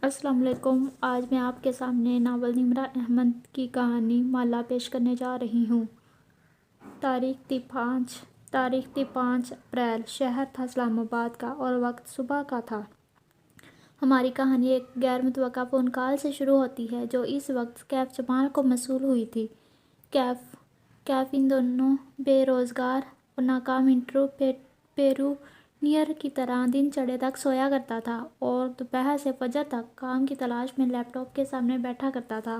السلام علیکم۔ آج میں آپ کے سامنے ناول نمرہ احمد کی کہانی مالا پیش کرنے جا رہی ہوں۔ تاریخ تھی 5 اپریل۔ شہر تھا اسلام آباد کا اور وقت صبح کا تھا۔ ہماری کہانی ایک غیر متوقع فون کال سے شروع ہوتی ہے جو اس وقت کیف جمال کو موصول ہوئی تھی۔ کیف ان دنوں بے روزگار اور ناکام انٹرپرینیور کی طرح دن چڑھے تک سویا کرتا تھا اور دوپہر سے فجر تک کام کی تلاش میں لیپ ٹاپ کے سامنے بیٹھا کرتا تھا۔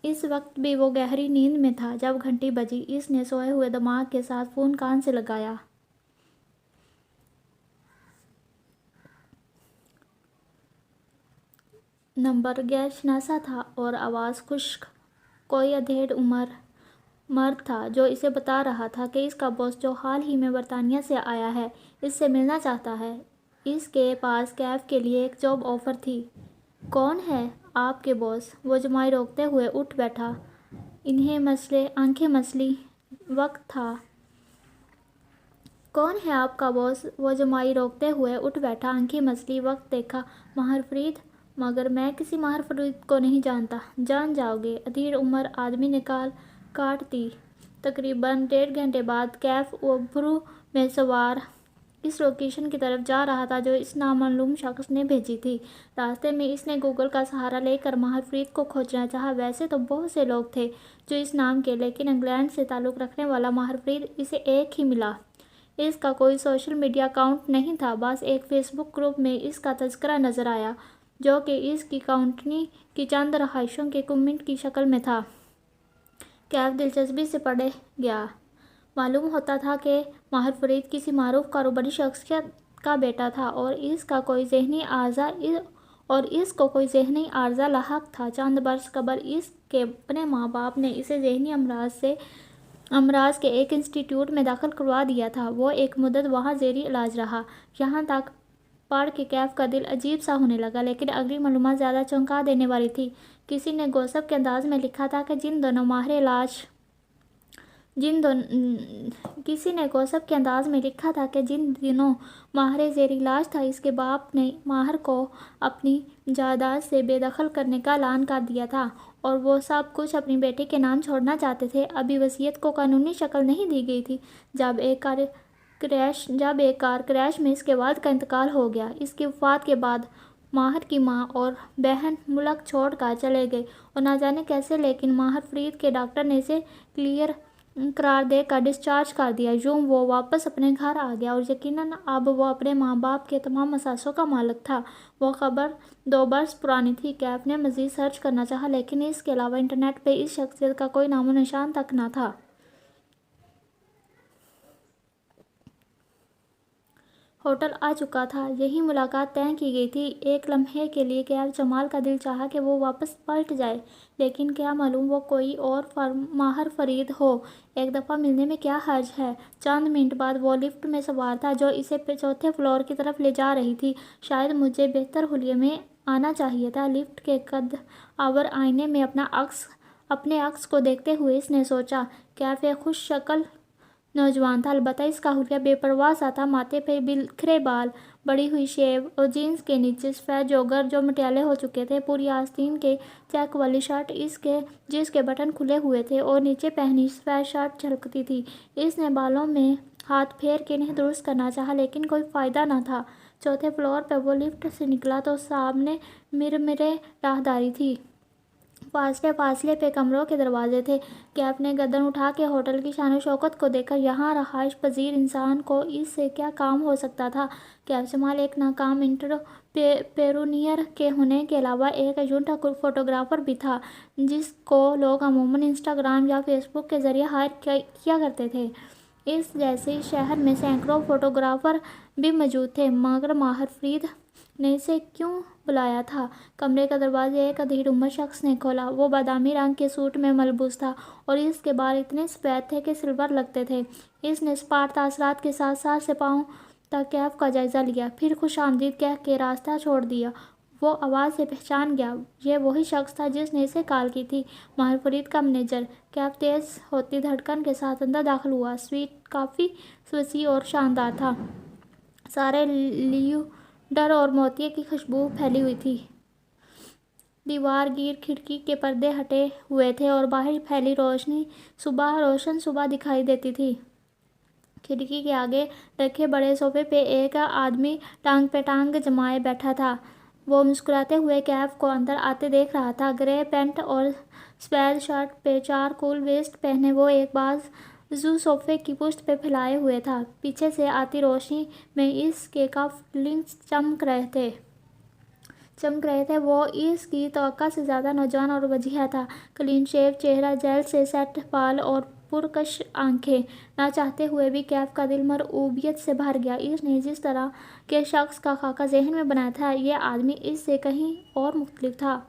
اس وقت بھی وہ گہری نیند میں تھا جب گھنٹی بجی۔ اس نے سوئے ہوئے دماغ کے ساتھ فون کان سے لگایا۔ نمبر غیر شناسا تھا اور آواز خشک۔ کوئی ادھیڑ عمر مرد تھا جو اسے بتا رہا تھا کہ اس کا باس جو حال ہی میں برطانیہ سے آیا ہے اس سے ملنا چاہتا ہے۔ اس کے پاس کیف کے لیے ایک جاب آفر تھی۔ کون ہے آپ کے باس؟ وہ جمائی روکتے ہوئے اٹھ بیٹھا۔ آنکھیں مسلی وقت تھا۔ کون ہے آپ کا باس؟ وہ جمائی روکتے ہوئے اٹھ بیٹھا۔ آنکھیں مسلی وقت دیکھا۔ ماہر فرید۔ مگر میں کسی ماہر فرید کو نہیں جانتا۔ جان جاؤ گے۔ ادھیڑ عمر آدمی نے کال کاٹ دی۔ تقریباً 1.5 گھنٹے بعد کیف اوبرو میں سوار اس لوکیشن کی طرف جا رہا تھا جو اس نامعلوم شخص نے بھیجی تھی۔ راستے میں اس نے گوگل کا سہارا لے کر ماہر فرید کو کھوجنا چاہا۔ ویسے تو بہت سے لوگ تھے جو اس نام کے، لیکن انگلینڈ سے تعلق رکھنے والا ماہر فرید اسے ایک ہی ملا۔ اس کا کوئی سوشل میڈیا اکاؤنٹ نہیں تھا، بس ایک فیس بک گروپ میں اس کا تذکرہ نظر آیا جو کہ اس کی کاؤنٹی کی چند رہائشیوں کے کمنٹ کی شکل میں تھا۔ کیف دلچسپی سے پڑھ گیا۔ معلوم ہوتا تھا کہ ماہر فرید کسی معروف کاروباری شخصیت کا بیٹا تھا اور اس کو کوئی ذہنی عارضہ لاحق تھا۔ چند برس قبل اس کے اپنے ماں باپ نے اسے ذہنی امراض کے ایک انسٹی ٹیوٹ میں داخل کروا دیا تھا۔ وہ ایک مدت وہاں زیر علاج رہا۔ یہاں تک پڑھ کے کیف کا دل عجیب سا ہونے لگا، لیکن اگلی معلومات زیادہ چونکا دینے والی تھی۔ کسی نے گوسپ کے انداز میں لکھا تھا کہ جن دنوں ماہر زیر علاج تھا اس کے باپ نے ماہر کو اپنی جائیداد سے بے دخل کرنے کا اعلان کر دیا تھا اور وہ سب کچھ اپنی بیٹی کے نام چھوڑنا چاہتے تھے۔ ابھی وصیت کو قانونی شکل نہیں دی گئی تھی جب ایک کار کریش میں اس کے والد کا انتقال ہو گیا۔ اس کی وفات کے بعد ماہر کی ماں اور بہن ملک چھوڑ کر چلے گئے اور نہ جانے کیسے، لیکن ماہر فرید کے ڈاکٹر نے اسے کلیئر قرار دے کر ڈسچارج کر دیا۔ یوں وہ واپس اپنے گھر آ گیا اور یقیناً اب وہ اپنے ماں باپ کے تمام اثاثوں کا مالک تھا۔ وہ خبر 2 برس پرانی تھی۔ کیف نے مزید سرچ کرنا چاہا لیکن اس کے علاوہ انٹرنیٹ پہ اس شخصیت کا کوئی نام و نشان تک نہ تھا۔ ہوٹل آ چکا تھا۔ یہیں ملاقات طے کی گئی تھی۔ ایک لمحے کے لیے کیف جمال کا دل چاہا کہ وہ واپس پلٹ جائے، لیکن کیا معلوم وہ کوئی اور ماہر فرید ہو۔ ایک دفعہ ملنے میں کیا حرج ہے۔ چند منٹ بعد وہ لفٹ میں سوار تھا جو اسے 4تھے فلور کی طرف لے جا رہی تھی۔ شاید مجھے بہتر حلیے میں آنا چاہیے تھا۔ لفٹ کے قد آور آئینے میں اپنے عکس کو دیکھتے ہوئے اس نے سوچا۔ کیف ایک خوش شکل نوجوان تھا، البتہ اس کا حلیہ بے پرواہ سا تھا۔ ماتھے پہ بکھرے بال، بڑھی ہوئی شیو اور جینس کے نیچے سفید جوگر جو مٹیالے ہو چکے تھے۔ پوری آستین کے چیک والی شرٹ جس کے بٹن کھلے ہوئے تھے اور نیچے پہنی سفید شرٹ جھلکتی تھی۔ اس نے بالوں میں ہاتھ پھیر کے انہیں درست کرنا چاہا لیکن کوئی فائدہ نہ تھا۔ 4تھے فلور پہ وہ لفٹ سے نکلا تو سامنے مرمرے راہداری تھی۔ فاصلے پہ کمروں کے دروازے تھے۔ کیف نے گردن اٹھا کے ہوٹل کی شان و شوکت کو دیکھا۔ یہاں رہائش پذیر انسان کو اس سے کیا کام ہو سکتا تھا؟ کیف جمال ایک ناکام انٹرپرینیور کے ہونے کے علاوہ ایک اجنٹا فوٹوگرافر بھی تھا جس کو لوگ عموماً انسٹاگرام یا فیس بک کے ذریعے ہائر کیا کرتے تھے۔ اس جیسے شہر میں سینکڑوں فوٹوگرافر بھی موجود تھے، مگر ماہر فرید نے اسے کیوں بلایا تھا؟ کمرے کا دروازہ ایک ادھیڑ عمر شخص نے کھولا۔ وہ بادامی رنگ کے سوٹ میں ملبوس تھا اور اس کے بال اتنے سفید تھے کہ سلور لگتے تھے۔ اس نے سپاٹ تاثرات کے ساتھ سر سے پاؤں تک کیف کا جائزہ لیا، پھر خوش آمدید کہہ کے راستہ چھوڑ دیا۔ وہ آواز سے پہچان گیا، یہ وہی شخص تھا جس نے اسے کال کی تھی، ماہر فرید کا منیجر۔ کیف تیز ہوتی دھڑکن کے ساتھ اندر داخل ہوا۔ سویٹ کافی وسیع اور شاندار تھا۔ سارے لیو ڈر اور موتیے کی خوشبو پھیلی ہوئی تھی۔ دیوار گیر، کھڑکی کے پردے ہٹے ہوئے تھے اور باہر پھیلی روشن صبح دکھائی دیتی تھی۔ کھڑکی کے آگے رکھے بڑے صوفے پہ ایک آدمی ٹانگ پہ ٹانگ جمائے بیٹھا تھا۔ وہ مسکراتے ہوئے کیف کو اندر آتے دیکھ رہا تھا۔ گرے پینٹ اور سویڈ شرٹ پہ چارکول ویسٹ پہنے وہ ایک بازو صوفے کی پشت پہ پھیلائے ہوئے تھا۔ پیچھے سے آتی روشنی میں اس کے کف لنکس چمک رہے تھے۔ وہ اس کی توقع سے زیادہ نوجوان اور وجیح تھا۔ کلین شیو چہرہ، جیل سے سیٹ بال اور پرکش آنکھیں۔ نہ چاہتے ہوئے بھی کیف کا دل مرعوبیت سے بھر گیا۔ اس نے جس طرح کے شخص کا خاکہ ذہن میں بنایا تھا، یہ آدمی اس سے کہیں اور مختلف تھا۔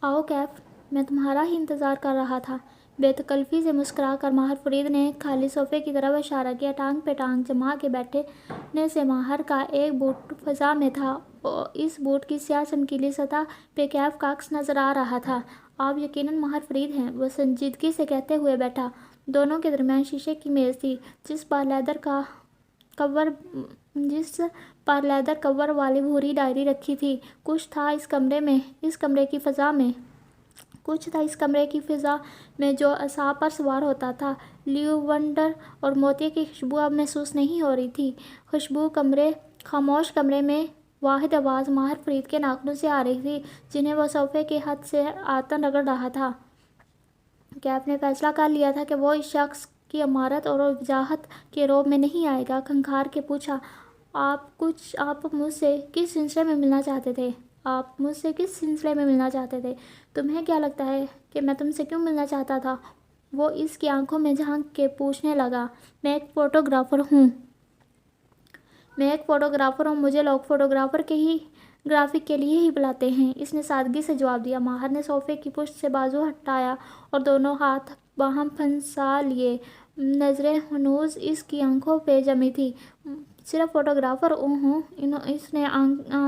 آؤ کیف، میں تمہارا ہی انتظار کر رہا تھا۔ بے تکلفی سے مسکرا کر ماہر فرید نے خالی صوفے کی طرف اشارہ کیا۔ ٹانگ پہ ٹانگ جما کے بیٹھنے سے ماہر کا ایک بوٹ فضا میں تھا۔ اس بوٹ کی سیاہ چمکیلی سطح پہ کیف کا عکس نظر آ رہا تھا۔ آپ یقیناً ماہر فرید ہیں، وہ سنجیدگی سے کہتے ہوئے بیٹھا۔ دونوں کے درمیان شیشے کی میز تھی، جس پر لیدر کور والی بھوری ڈائری رکھی تھی۔ کچھ تھا اس کمرے کی فضا میں جو اعصاب پر سوار ہوتا تھا۔ لیونڈر اور موتی کی خوشبو اب محسوس نہیں ہو رہی تھی۔ خاموش کمرے میں واحد آواز ماہر فرید کے ناخنوں سے آ رہی تھی، جنہیں وہ صوفے کی حد سے آہستہ رگڑ رہا تھا۔ کیف نے فیصلہ کر لیا تھا کہ وہ اس شخص کی امارت اور وجاہت کے رعب میں نہیں آئے گا۔ کھنکھار کے پوچھا، آپ مجھ سے کس سلسلے میں ملنا چاہتے تھے؟ تمہیں کیا لگتا ہے کہ میں تم سے کیوں ملنا چاہتا تھا؟ وہ اس کی آنکھوں میں جھانک کے پوچھنے لگا۔ میں ایک فوٹوگرافر ہوں۔ مجھے لوگ فوٹوگرافی کے لیے ہی بلاتے ہیں، اس نے سادگی سے جواب دیا۔ ماہر نے صوفے کی پشت سے بازو ہٹایا اور دونوں ہاتھ باہم پھنسا لیے۔ نظریں ہنوز اس کی آنکھوں پہ جمی تھیں۔ صرف فوٹوگرافر ہوں؟ اس نے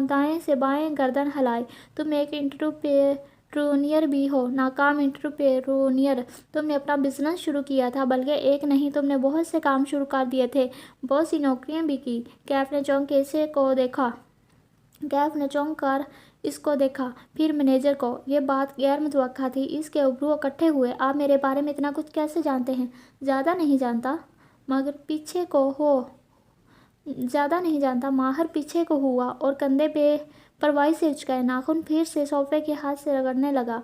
دائیں سے بائیں گردن ہلائی۔ تم ایک انٹرپرینیور بھی ہو، ناکام انٹرپرینیور۔ تم نے اپنا بزنس شروع کیا تھا، بلکہ ایک نہیں، تم نے بہت سے کام شروع کر دیے تھے، بہت سی نوکریاں بھی کی۔ کیف نے چونک کر اس کو دیکھا، پھر مینیجر کو۔ یہ بات غیر متوقع تھی۔ اس کے ابرو اکٹھے ہوئے۔ آپ میرے بارے میں اتنا کچھ کیسے جانتے ہیں؟ زیادہ نہیں جانتا، ماہر پیچھے کو ہوا اور کندھے پہ پروائی سے اچکائے ناخن پھر سے صوفے کے ہاتھ سے رگڑنے لگا۔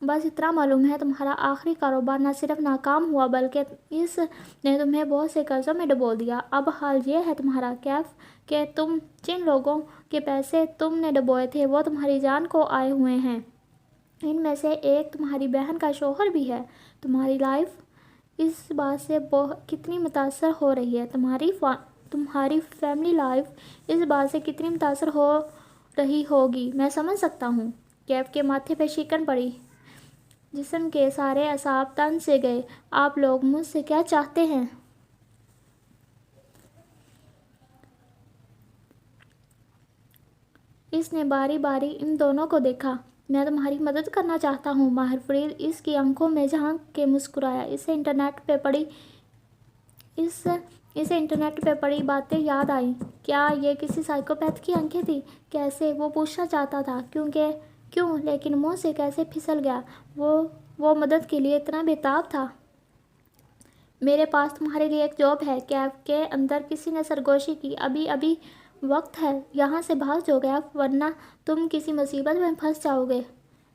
بس اتنا معلوم ہے، تمہارا آخری کاروبار نہ صرف ناکام ہوا، بلکہ اس نے تمہیں بہت سے قرضوں میں ڈبو دیا۔ اب حال یہ ہے تمہارا کیف کہ جن لوگوں کے پیسے تم نے ڈبوئے تھے، وہ تمہاری جان کو آئے ہوئے ہیں۔ ان میں سے ایک تمہاری بہن کا شوہر بھی ہے۔ تمہاری لائف اس بات سے کتنی متاثر ہو رہی ہے؟ تمہاری فیملی لائف اس بات سے کتنی متاثر ہو رہی ہوگی؟ میں سمجھ سکتا ہوں۔ کیف کے ماتھے پہ شکن پڑی، جسم کے سارے اعصاب تن سے گئے۔ آپ لوگ مجھ سے کیا چاہتے ہیں؟ اس نے باری باری ان دونوں کو دیکھا۔ میں تمہاری مدد کرنا چاہتا ہوں۔ ماہر فرید اس کی آنکھوں میں جھانک کے مسکرایا۔ اسے انٹرنیٹ پہ پڑھی باتیں یاد آئیں۔ کیا یہ کسی سائیکوپیتھ کی آنکھیں تھیں؟ کیسے؟ وہ پوچھنا چاہتا تھا کیوں، لیکن منہ سے کیسے پھسل گیا۔ وہ مدد کے لیے اتنا بے تاب تھا۔ میرے پاس تمہارے لیے ایک جاب ہے۔ کیف کے اندر کسی نے سرگوشی کی۔ ابھی وقت ہے، یہاں سے بھاگ جاؤ کیف، ورنہ تم کسی مصیبت میں پھنس جاؤ گے۔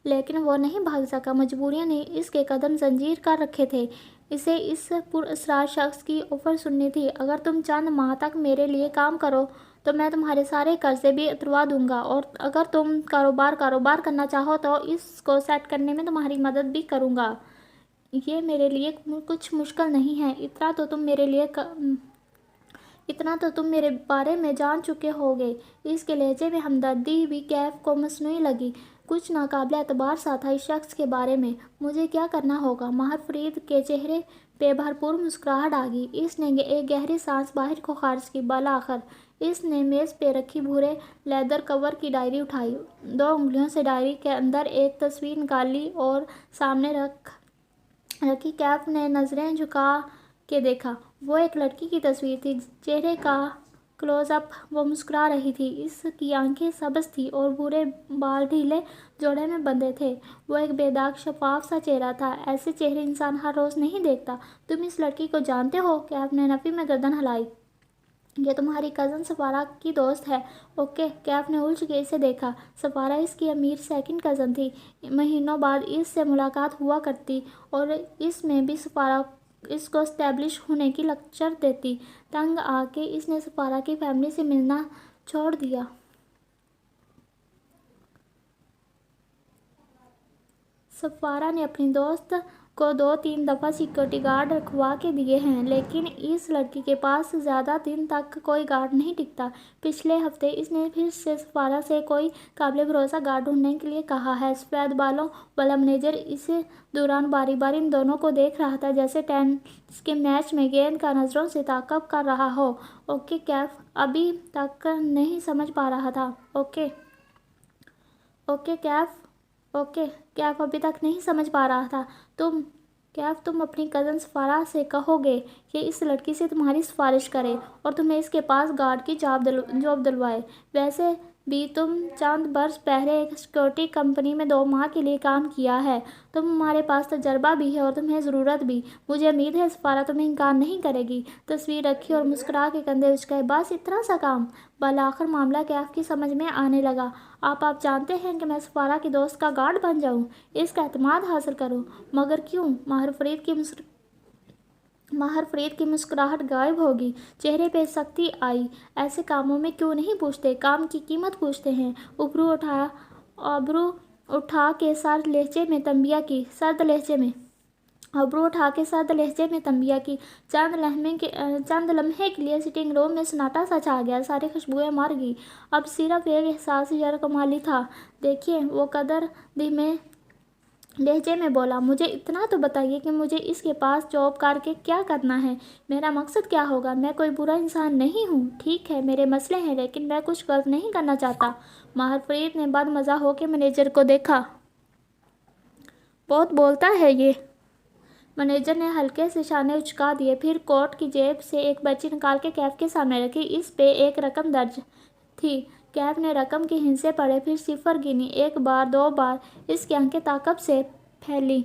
لیکن وہ نہیں بھاگ سکا۔ مجبوریاں نے اس کے قدم زنجیر کر رکھے تھے۔ اسے اس پراسرار شخص کی آفر سننی تھی۔ اگر تم چند ماہ تک میرے لیے کام کرو تو میں تمہارے سارے قرضے بھی اتروا دوں گا، اور اگر تم کاروبار کرنا چاہو تو اس کو سیٹ کرنے میں تمہاری مدد بھی کروں گا۔ یہ میرے لیے کچھ مشکل نہیں ہے۔ اتنا تو تم میرے بارے میں جان چکے ہوگے۔ اس کے لہجے میں ہمدردی بھی کیف کو مصنوعی لگی۔ کچھ ناقابل اعتبار سا تھا اس شخص کے بارے میں۔ مجھے کیا کرنا ہوگا؟ ماہر فرید کے چہرے پہ بھرپور مسکراہٹ آ گئی۔ اس نے ایک گہری سانس باہر کو خارج کی۔ بالآخر اس نے میز پہ رکھی بھورے لیدر کور کی ڈائری اٹھائی۔ 2 انگلیوں سے ڈائری کے اندر ایک تصویر نکال لی اور سامنے رکھی۔ کیف نے نظریں جھکا کے دیکھا۔ وہ ایک لڑکی کی تصویر تھی، چہرے کا کلوز اپ۔ وہ مسکرا رہی تھی، اس کی آنکھیں سبز تھیں اور بھورے بال ڈھیلے جوڑے میں بندھے تھے۔ وہ ایک بے داغ شفاف سا چہرہ تھا۔ ایسے چہرے انسان ہر روز نہیں دیکھتا۔ تم اس لڑکی کو جانتے ہو؟ کیف نے نفی میں گردن ہلائی۔ یہ تمہاری کزن سفارہ کی دوست ہے۔ اوکے، کیف نے الجھ کے اسے دیکھا۔ سفارہ اس کی امیر سیکنڈ کزن تھی۔ مہینوں بعد اس سے ملاقات ہوا کرتی اور اس میں بھی سفارہ اس کو اسٹیبلش ہونے کی لیکچر دیتی۔ تنگ آ کے اس نے سفارہ کی فیملی سے ملنا چھوڑ دیا۔ سفارہ نے اپنی دوست کو 2-3 دفعہ سیکورٹی گارڈ رکھوا کے دیے ہیں، لیکن اس لڑکی کے پاس زیادہ دن تک کوئی گارڈ نہیں ٹکتا۔ پچھلے ہفتے اس نے پھر سے سفارہ سے کوئی قابل بھروسہ گارڈ ڈھونڈنے کے لیے کہا ہے۔ سفید بالوں والا مینیجر اس دوران باری باری ان دونوں کو دیکھ رہا تھا، جیسے ٹینس کے میچ میں گیند کا نظروں سے تعاقب کر رہا ہو۔ اوکے، کیف ابھی تک نہیں سمجھ پا رہا تھا۔ اوکے کیف ابھی تک نہیں سمجھ پا رہا تھا۔ تم اپنی کزن سفارہ سے کہو گے کہ اس لڑکی سے تمہاری سفارش کرے اور تمہیں اس کے پاس گارڈ کی جاب دلوائے۔ ویسے بھی تم چند برس پہلے ایک سیکورٹی کمپنی میں 2 ماہ کے لیے کام کیا ہے۔ تمہارے پاس تجربہ بھی ہے اور تمہیں ضرورت بھی۔ مجھے امید ہے سفارہ تمہیں انکار نہیں کرے گی۔ تصویر رکھی اور مسکرا کے کندھے اچکائے۔ بس اتنا سا کام؟ بالآخر معاملہ کیف کی سمجھ میں آنے لگا۔ آپ چاہتے ہیں کہ میں سفارہ کی دوست کا گارڈ بن جاؤں، اس کا اعتماد حاصل کروں؟ مگر کیوں؟ ماہر فرید کی مسکراہٹ غائب ہوگی، چہرے پہ سختی آئی۔ ایسے کاموں میں کیوں نہیں پوچھتے، کام کی قیمت پوچھتے ہیں۔ ابرو اٹھا کے سرد لہجے میں تنبیہ کی۔ چند لمحے کے لیے سٹنگ روم میں سناٹا سا چھا گیا۔ ساری خوشبوئیں مر گئیں۔ اب صرف ایک احساس یرغمالی تھا۔ دیکھیے، وہ قدر دھیمے لہجے میں بولا، مجھے اتنا تو بتائیے کہ مجھے اس کے پاس جاب کر کے کیا کرنا ہے؟ میرا مقصد کیا ہوگا؟ میں کوئی برا انسان نہیں ہوں۔ ٹھیک ہے، میرے مسئلے ہیں، لیکن میں کچھ غلط نہیں کرنا چاہتا۔ ماہر فرید نے بد مزہ ہو کے مینیجر کو دیکھا۔ بہت بولتا ہے یہ۔ مینیجر نے ہلکے سے شانے اچکا دیے، پھر کوٹ کی جیب سے ایک پرچی نکال کے کیف کے سامنے رکھی۔ اس پہ ایک رقم درج تھی۔ کیف نے رقم کے ہندسے پڑھے، پھر صفر گنے۔ 1 بار 2 بار۔ اس کی آنکھیں تعجب سے پھیلیں۔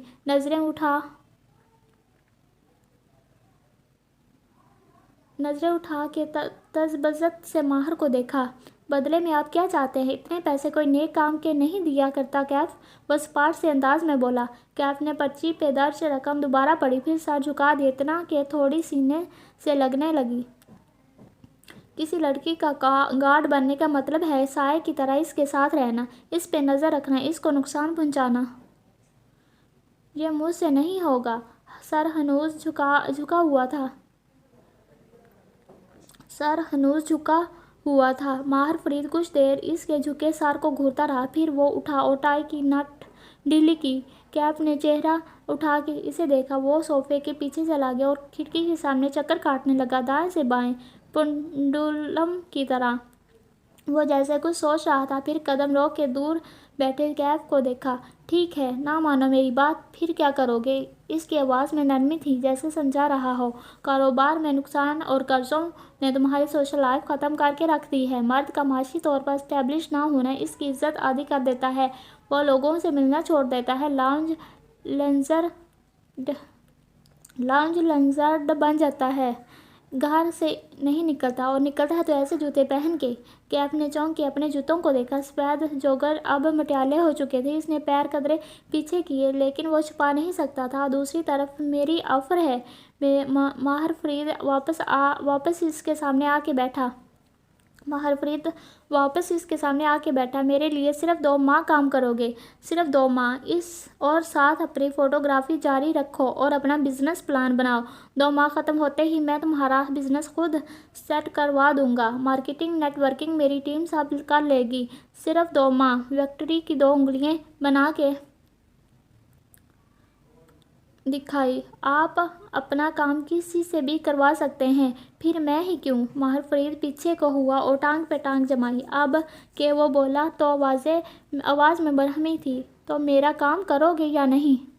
نظریں اٹھا کے تذبذب سے ماہر کو دیکھا۔ بدلے میں آپ کیا چاہتے ہیں؟ اتنے پیسے کوئی نیک کام کے نہیں دیا کرتا کیف، وہ سپاٹ سے انداز میں بولا۔ کیف نے پرچی پہ درج رقم دوبارہ پڑھی، پھر سر جھکا دیا، اتنا کہ تھوڑی سینے سے لگنے لگی۔ کسی لڑکی کا گارڈ بننے کا مطلب ہے سائے کی طرح اس کے ساتھ رہنا، اس پہ نظر رکھنا، اس کو نقصان پہنچانا۔ یہ مجھ سے نہیں ہوگا۔ سر ہنوز جھکا ہوا تھا۔ ماہر فرید کچھ دیر اس کے جھکے سر کو گھورتا رہا، پھر وہ اٹھا اور ٹائی کی نٹ ڈھیلی کی۔ کیف نے چہرہ اٹھا کے اسے دیکھا۔ وہ صوفے کے پیچھے چلا گیا اور کھڑکی کے سامنے چکر کاٹنے لگا، دائیں سے بائیں، پنڈولم کی طرح۔ وہ جیسے کچھ سوچ رہا تھا، پھر قدم روک کے دور بیٹھے کیف کو دیکھا۔ ٹھیک ہے، نہ مانو میری بات، پھر کیا کرو گے؟ اس کی آواز میں نرمی تھی، جیسے سمجھا رہا ہو۔ کاروبار میں نقصان اور قرضوں نے تمہاری سوشل لائف ختم کر کے رکھ دی ہے۔ مرد کا معاشی طور پر اسٹیبلش نہ ہونا اس کی عزت آدھی کر دیتا ہے۔ وہ لوگوں سے ملنا چھوڑ دیتا ہے، لاؤنج لنزرڈ بن جاتا ہے، گھر سے نہیں نکلتا، اور نکلتا ہے تو ایسے جوتے پہن کے۔ کیف نے چونک کے اپنے جوتوں کو دیکھا۔ سفید جوگر اب مٹیالے ہو چکے تھے۔ اس نے پیر قدرے پیچھے کیے، لیکن وہ چھپا نہیں سکتا تھا۔ دوسری طرف میری آفر ہے۔ ماہر فرید واپس اس کے سامنے آ کے بیٹھا۔ میرے لیے صرف 2 ماہ کام کرو گے؟ صرف 2 ماہ؟ اور ساتھ اپنی فوٹوگرافی جاری رکھو اور اپنا بزنس پلان بناؤ۔ 2 ماہ ختم ہوتے ہی میں تمہارا بزنس خود سیٹ کروا دوں گا۔ مارکیٹنگ، نیٹ ورکنگ میری ٹیم سب کر لے گی۔ صرف 2 ماہ۔ وکٹری کی 2 انگلیاں بنا کے دکھائی۔ آپ اپنا کام کسی سے بھی کروا سکتے ہیں، پھر میں ہی کیوں؟ ماہر فرید پیچھے کو ہوا اور ٹانگ پہ ٹانگ جمائی۔ اب کہ وہ بولا تو آواز میں برہمی تھی۔ تو میرا کام کرو گے یا نہیں؟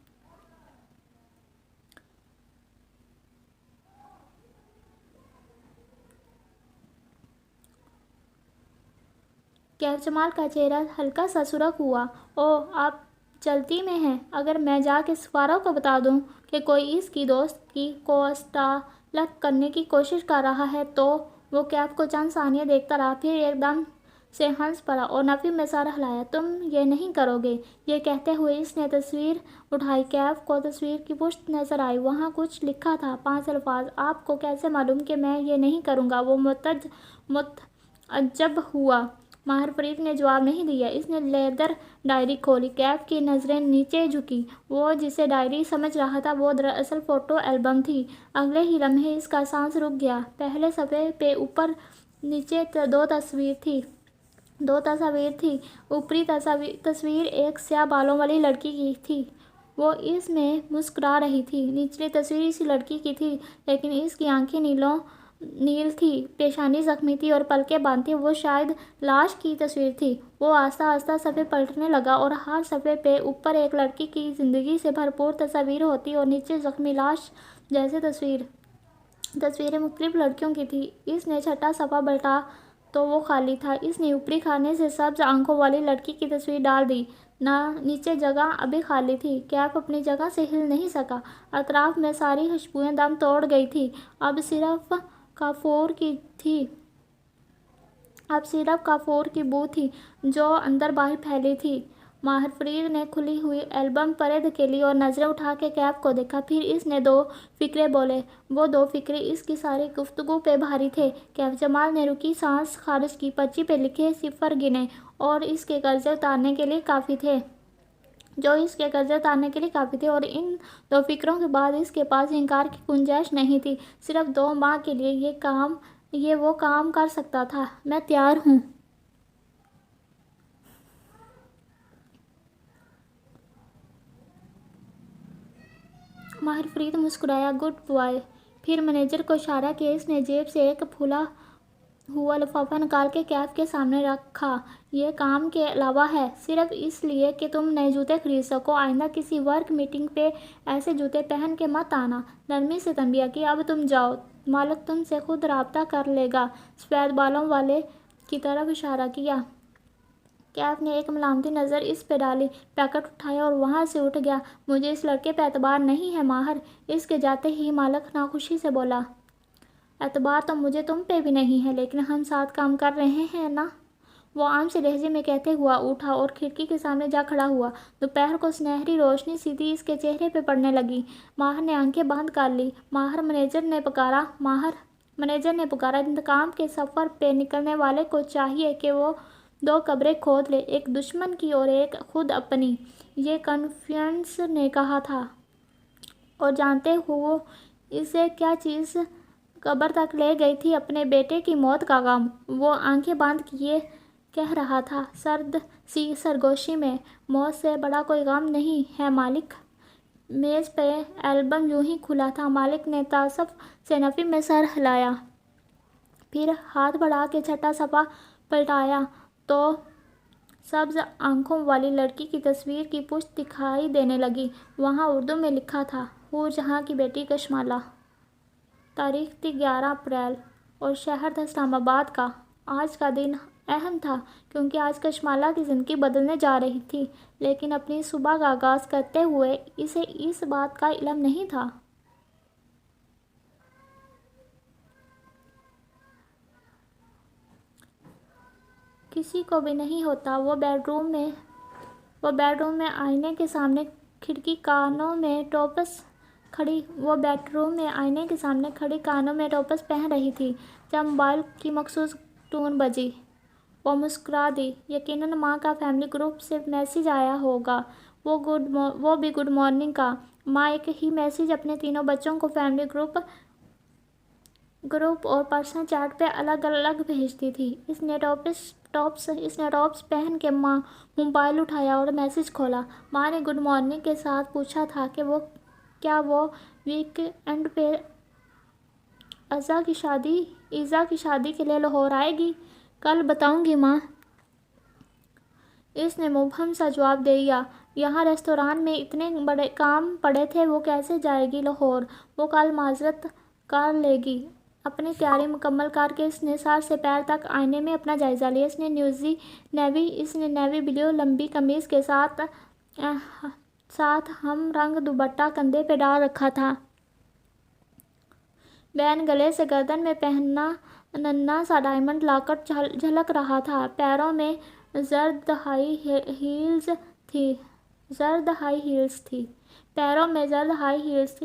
کیف جمال کا چہرہ ہلکا سا سرخ ہوا۔ اوہ، آپ جلدی میں ہیں؟ اگر میں جا کے سپارہ کو بتا دوں کہ کوئی اس کی دوست کی کوسٹالک کرنے کی کوشش کر رہا ہے تو؟ وہ کیف کو چند ثانیے دیکھتا رہا، پھر ایک دم سے ہنس پڑا اور نفی میں سر ہلایا۔ تم یہ نہیں کرو گے؟ یہ کہتے ہوئے اس نے تصویر اٹھائی۔ کیف کو تصویر کی پشت نظر آئی۔ وہاں کچھ لکھا تھا، 5 الفاظ۔ آپ کو کیسے معلوم کہ میں یہ نہیں کروں گا؟ وہ متعجب ہوا۔ ماہر فرید نے جواب نہیں دیا۔ اس نے لیدر ڈائری کھولی۔ کیف کی نظریں نیچے جھکیں۔ وہ جسے ڈائری سمجھ رہا تھا وہ دراصل فوٹو البم تھی۔ اگلے ہی لمحے اس کا سانس رک گیا۔ پہلے صفحے پہ اوپر نیچے دو تصاویر تھیں۔ اوپری تصویر ایک سیاہ بالوں والی لڑکی کی تھی۔ وہ اس میں مسکرا رہی تھی۔ نچلی تصویر اسی لڑکی کی تھی، لیکن اس کی آنکھیں نیل تھیں، پیشانی زخمی تھی اور پلکیں بند تھیں۔ وہ شاید لاش کی تصویر تھی۔ وہ آہستہ آہستہ صفحے پلٹنے لگا اور ہر صفحے پہ اوپر ایک لڑکی کی زندگی سے بھرپور تصویر ہوتی اور نیچے زخمی لاش جیسی تصویریں مختلف لڑکیوں کی تھیں۔ اس نے چھٹا صفحہ پلٹا تو وہ خالی تھا۔ اس نے اوپری خانے سے سبز آنکھوں والی لڑکی کی تصویر ڈال دی۔ نیچے جگہ ابھی خالی تھی۔ کیف اپنی جگہ سے ہل نہیں سکا۔ اطراف میں ساری خوشبوئیں دم توڑ گئی تھیں۔ اب صرف کافور کی بو تھی جو اندر باہر پھیلی تھی۔ ماہر فرید نے کھلی ہوئی البم پرے دھکیلی اور نظریں اٹھا کے کیف کو دیکھا۔ پھر اس نے 2 فقرے بولے۔ وہ 2 فقرے اس کی ساری گفتگو پہ بھاری تھے۔ کیف جمال نے رکی سانس خارج کی، پرچی پہ لکھے صفر گنے اور اس کے قرضے اتارنے کے لیے کافی تھے اور ان 2 فقروں کے بعد اس کے پاس انکار کی گنجائش نہیں تھی۔ صرف 2 ماہ کے لیے یہ وہ کام کر سکتا تھا۔ میں تیار ہوں۔ ماہر فرید مسکرایا۔ Good boy. پھر مینیجر کو اشارہ کیا۔ اس نے جیب سے ایک پھولا ہوا لفافہ نکال کے کیف کے سامنے رکھا۔ یہ کام کے علاوہ ہے، صرف اس لیے کہ تم نئے جوتے خرید سکو۔ آئندہ کسی ورک میٹنگ پہ ایسے جوتے پہن کے مت آنا۔ نرمی سے تنبیہ کی۔ اب تم جاؤ، مالک تم سے خود رابطہ کر لے گا۔ سفید بالوں والے کی طرف اشارہ کیا۔ کیف نے ایک ملامتی نظر اس پہ ڈالی، پیکٹ اٹھایا اور وہاں سے اٹھ گیا۔ مجھے اس لڑکے پہ اعتبار نہیں ہے ماہر۔ اس کے جاتے ہی مالک ناخوشی سے بولا۔ اعتبار تو مجھے تم پہ بھی نہیں ہے، لیکن ہم ساتھ کام کر رہے ہیں نا؟ وہ عام سے لہجے میں کہتے ہوا اٹھا اور کھڑکی کے سامنے جا کھڑا ہوا۔ دوپہر کو سنہری روشنی سیدھی اس کے چہرے پہ پڑنے لگی۔ ماہر نے آنکھیں بند کر لیں۔ مینیجر نے پکارا۔ انتقام کے سفر پہ نکلنے والے کو چاہیے کہ وہ 2 قبریں کھود لے، ایک دشمن کی اور ایک خود اپنی۔ یہ کنفیوشس نے کہا تھا۔ اور جانتے ہو اسے کیا چیز قبر تک لے گئی تھی؟ اپنے بیٹے کی موت کا غم۔ وہ آنکھیں بند کیے کہہ رہا تھا سرد سی سرگوشی میں۔ موت سے بڑا کوئی غم نہیں ہے مالک۔ میز پہ البم یوں ہی کھلا تھا۔ مالک نے تعصب سے نفی میں سر ہلایا، پھر ہاتھ بڑھا کے چھٹا صفحہ پلٹایا تو سبز آنکھوں والی لڑکی کی تصویر کی پشت دکھائی دینے لگی۔ وہاں اردو میں لکھا تھا، حور جہاں کی بیٹی کشمالہ۔ تاریخ تھی 11 اپریل اور شہر تھا اسلام آباد کا۔ آج کا دن اہم تھا کیونکہ آج کشمالہ کی زندگی بدلنے جا رہی تھی، لیکن اپنی صبح کا آغاز کرتے ہوئے اسے اس بات کا علم نہیں تھا۔ کسی کو بھی نہیں ہوتا۔ وہ بیڈ روم میں آئینے کے سامنے کھڑی کانوں میں ٹوپس پہن رہی تھی جب موبائل کی مخصوص ٹون بجی۔ وہ مسکرا دی۔ یقیناً ماں کا فیملی گروپ سے میسج آیا ہوگا، وہ بھی گڈ مارننگ کا۔ ماں ایک ہی میسج اپنے تینوں بچوں کو فیملی گروپ اور پرسنل چیٹ پہ الگ الگ بھیجتی تھی۔ اس نے ٹاپس پہن کے موبائل اٹھایا اور میسج کھولا۔ ماں نے گڈ مارننگ کے ساتھ پوچھا تھا کہ کیا وہ ویک اینڈ پہ ایزا کی شادی کے لیے لاہور آئے گی؟ کل بتاؤں گی ماں، اس نے مبہم سا جواب دیا۔ یہاں ریستوران میں اتنے بڑے کام پڑے تھے، وہ کیسے جائے گی لاہور؟ وہ کل معذرت کر لے گی۔ اپنی تیاری مکمل کر کے اس نے سر سے پیر تک آئینے میں اپنا جائزہ لیا۔ اس نے نیوی بلیو لمبی قمیص کے ساتھ ہم رنگ دوپٹہ کندھے پہ ڈال رکھا تھا۔ بین گلے سے گردن میں پہنا ننھا سا ڈائمنڈ لاکٹ جھلک رہا تھا۔ پیروں میں زرد ہائی ہیلز تھی۔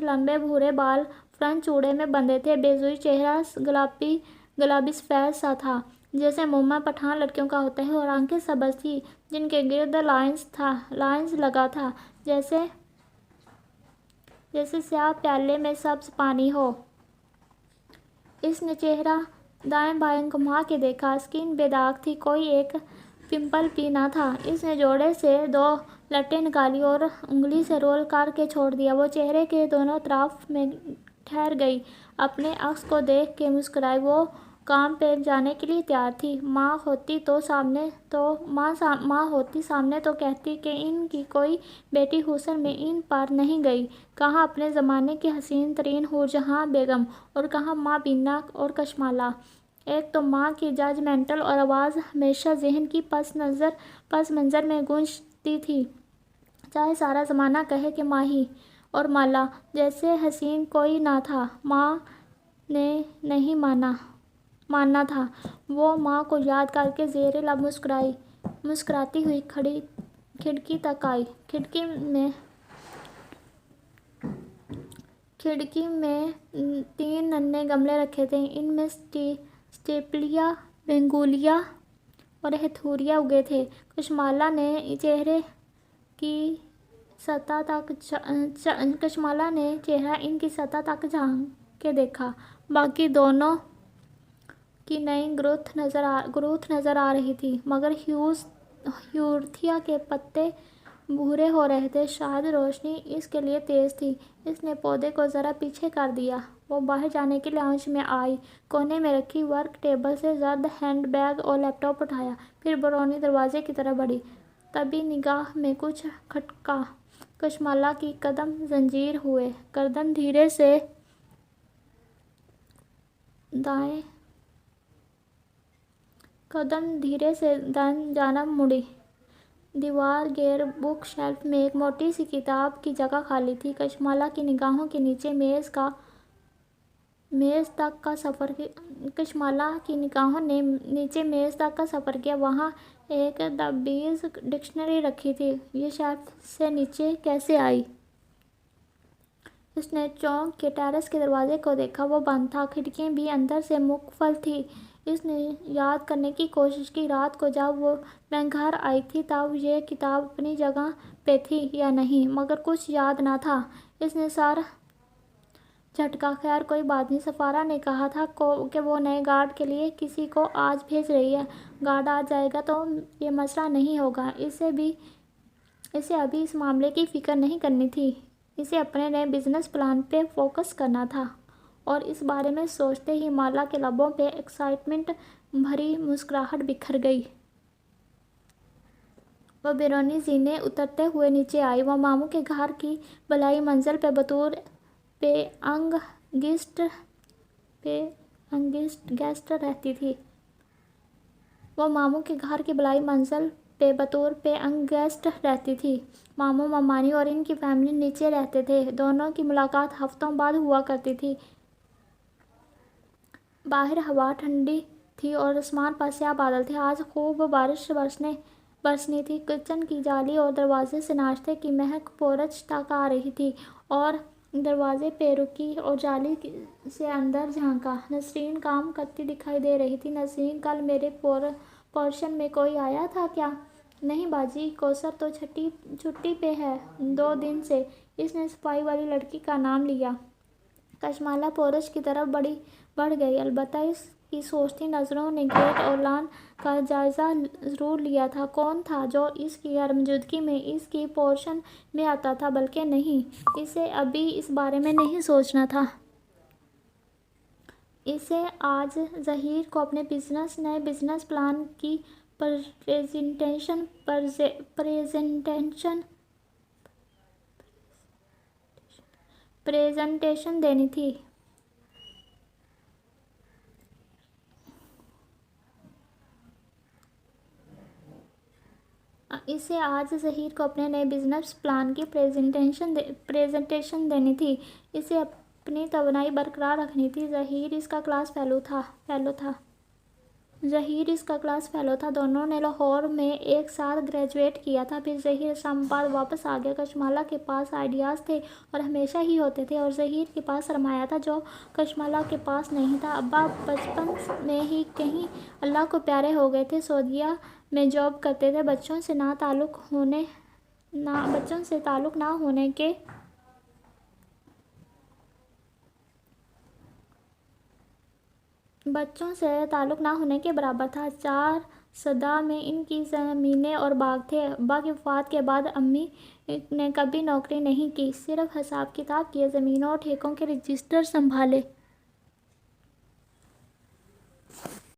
لمبے بھورے بال فرنٹ چوڑے میں بندھے تھے۔ بیضوئی چہرہ گلابی سفید سا تھا جیسے موما پٹھان لڑکیوں کا ہوتا ہے، اور آنکھیں سبز تھیں جن کے گرد لائنز لگا تھا جیسے سیاہ پیالے میں سبز پانی ہو۔ اس نے چہرہ دائیں بائیں گھما کے دیکھا۔ اسکن بے داغ تھی، کوئی ایک پمپل بھی نہ تھا۔ اس نے جوڑے سے 2 لٹیں نکالی اور انگلی سے رول کر کے چھوڑ دیا۔ وہ چہرے کے دونوں طرف میں ٹھہر گئی، اپنے عکس کو دیکھ کے مسکرائی۔ وہ کام پہ جانے کے لیے تیار تھی۔ ماں ہوتی سامنے تو کہتی کہ ان کی کوئی بیٹی حسن میں ان پر نہیں گئی، کہاں اپنے زمانے کی حسین ترین حور جہاں بیگم، اور کہاں ماں بینا اور کشمالہ۔ ایک تو ماں کی ججمنٹل آواز ہمیشہ ذہن کی پس منظر میں گونجتی تھی، چاہے سارا زمانہ کہے کہ ماہی اور مالا جیسے حسین کوئی نہ تھا۔ ماں نے نہیں ماننا تھا۔ وہ ماں کو یاد کر کے زیر لب مسکراتی ہوئی کھڑکی تک آئی۔ کھڑکی میں 3 ننھے گملے رکھے تھے، ان میں سٹیپلیا، بینگولیا اور ہیتھوریا اگے تھے۔ کشمالہ نے چہرہ ان کی سطح تک جھانک کے دیکھا۔ باقی دونوں کی نئی گروتھ نظر آ رہی تھی، مگر ہیورتھیا کے پتے بھورے ہو رہے تھے۔ شاید روشنی اس کے لیے تیز تھی۔ اس نے پودے کو ذرا پیچھے کر دیا۔ وہ باہر جانے کے لیے لاؤنج میں آئی، کونے میں رکھی ورک ٹیبل سے زرد ہینڈ بیگ اور لیپ ٹاپ اٹھایا، پھر بیرونی دروازے کی طرف بڑھی۔ تبھی نگاہ میں کچھ کھٹکا۔ کشمالہ کی قدم زنجیر ہوئے، گردن دھیرے سے دائیں جانب مڑی۔ دیوار گیر بک شیلف میں ایک موٹی سی کتاب کی جگہ خالی تھی۔ کشمالہ کی نگاہوں نے نیچے میز تک کا سفر کیا۔ وہاں ایک دی بیز ڈکشنری رکھی تھی۔ یہ شیلف سے نیچے کیسے آئی؟ اس نے چونک کے ٹیریس کے دروازے کو دیکھا، وہ بند تھا، کھڑکیاں بھی اندر سے مقفل تھیں۔ اس نے یاد کرنے کی کوشش کی، رات کو جب میں گھر آئی تھی تب یہ کتاب اپنی جگہ پہ تھی یا نہیں، مگر کچھ یاد نہ تھا۔ اس نے سر جھٹکا۔ خیر کوئی بات نہیں، سفارہ نے کہا تھا کہ وہ نئے گارڈ کے لیے کسی کو آج بھیج رہی ہے۔ گارڈ آ جائے گا تو یہ مسئلہ نہیں ہوگا۔ اسے ابھی اس معاملے کی فکر نہیں کرنی تھی، اسے اپنے نئے بزنس پلان پہ فوکس کرنا تھا۔ اور اس بارے میں سوچتے ہی مالا کے لبوں پہ ایکسائٹمنٹ بھری مسکراہٹ بکھر گئی۔ وہ بیرونی زینے اترتے ہوئے نیچے آئی۔ وہ ماموں کے گھر کی بالائی منزل پہ بطور پے انگ گیسٹ رہتی تھی۔ ماموں، ممانی اور ان کی فیملی نیچے رہتے تھے۔ دونوں کی ملاقات ہفتوں بعد ہوا کرتی تھی۔ باہر ہوا ٹھنڈی تھی اور آسمان پر سیاہ بادل تھے۔ آج خوب بارش برسنی تھی۔ کچن کی جالی اور دروازے سے ناشتے کی مہک پورچ تک آ رہی تھی، اور دروازے پہ رکی اور جالی سے اندر جھانکا۔ نسرین کام کرتی دکھائی دے رہی تھی۔ نسرین، کل میرے پورشن میں کوئی آیا تھا کیا؟ نہیں باجی، کوثر تو چھٹی پہ ہے 2 دن سے۔ اس نے صفائی والی لڑکی کا نام لیا۔ کشمالہ پورچ کی طرف بڑھ گئی، البتہ اس کی سوچتی نظروں نے گیٹ اور لان کا جائزہ ضرور لیا تھا۔ کون تھا جو اس کی غیر موجودگی میں اس کی پورشن میں آتا تھا؟ بلکہ نہیں، اسے ابھی اس بارے میں نہیں سوچنا تھا۔ اسے آج ظہیر کو اپنے نئے بزنس پلان کی پریزنٹیشن دینی تھی۔ اسے آج ظہیر کو اپنے نئے بزنس پلان کی پریزنٹیشن دینی تھی۔ اسے اپنی توانائی برقرار رکھنی تھی۔ ظہیر اس کا کلاس فیلو تھا۔ دونوں نے لاہور میں ایک ساتھ گریجویٹ کیا تھا۔ پھر ظہیر اسلام آباد واپس آ گیا۔ کشمالہ کے پاس آئیڈیاز تھے اور ہمیشہ ہی ہوتے تھے، اور ظہیر کے پاس سرمایہ تھا جو کشمالہ کے پاس نہیں تھا۔ ابا بچپن میں ہی کہیں اللہ کو پیارے ہو گئے تھے۔ سعودیہ میں جاب کرتے تھے۔ بچوں سے تعلق نہ ہونے کے برابر تھا۔ 4 سدہ میں ان کی زمینیں اور باغ تھے۔ ابا کی وفات کے بعد امی نے کبھی نوکری نہیں کی، صرف حساب کتاب کیے، زمینوں اور ٹھیکوں کے رجسٹر سنبھالے۔